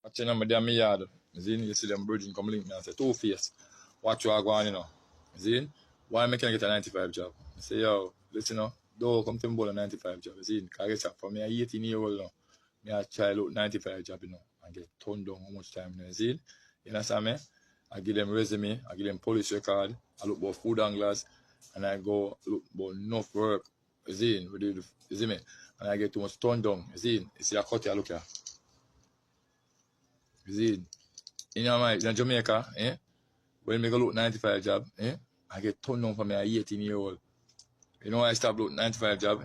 Watching them in my yard. You see them bridging come link me and say, Two-Face, watch you are going, you know. See? Why am I can get a 95 job? I say, yo, listen, you know, don't come to me about a 95 job. See? Because I get job for me, I'm 18-year-old now. Me I try look 95 job, you know, and get turned down how much time, you know. See? You understand me? I give them resume, I give them police record, I look about food anglers, and I go look about enough work. You see? You see me? And I get too much turned down. You see? You see, I cut here, look here. You see? In Jamaica, when I go look 95 job, I get turned down for me at 18-year-old. You know I stop look 95 job,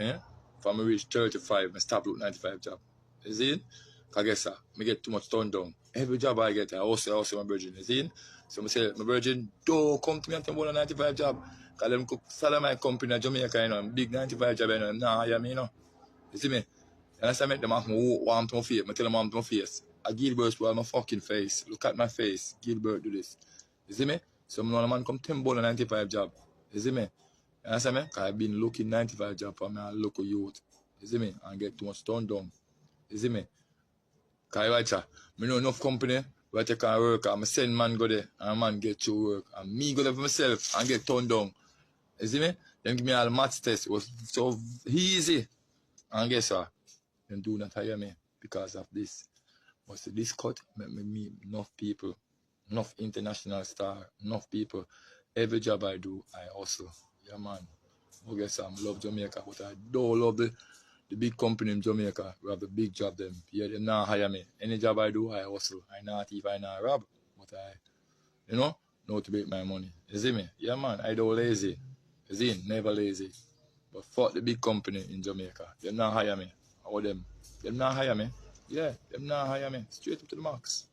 from I reach 35, I stop look 95 job. You see? Because guess that, I get too much turned down. Every job I get, I also my virgin, you see? So I say, my virgin, don't come to me and tell me about a 95 job. Because them cook salary my company in Jamaica, you know, big 95 job, you know, nah, hire me, you know. You see me? And I make them ask me warm to my face. I tell them warm to my face. I Gilbert spoil my fucking face. Look at my face. Gilbert do this. You see me? So I'm not a man come 10 ball a 95 job. You see me? You understand me? Because I've been looking 95 job for my local youth. You see me? And get too much turned down. You see me? Because I know enough company where I can work and I send man go there and man get to work. And me go there for myself and get turned down. You see me? Then give me all maths test. It was so easy. And guess what? Them do not hire me because of this. But see, this cut make me meet enough people, enough international star, enough people. Every job I do, I hustle. Yeah, man. I guess I love Jamaica, but I don't love the big company in Jamaica who have the big job them. Yeah, they not hire me. Any job I do, I hustle. I not thief, I not rob. But I, know to make my money. You see me? Yeah, man. I don't lazy. You see? Never lazy. But fuck the big company in Jamaica. They not hire me. Or them not hire me. Yeah, them not hire me. Straight up to the max.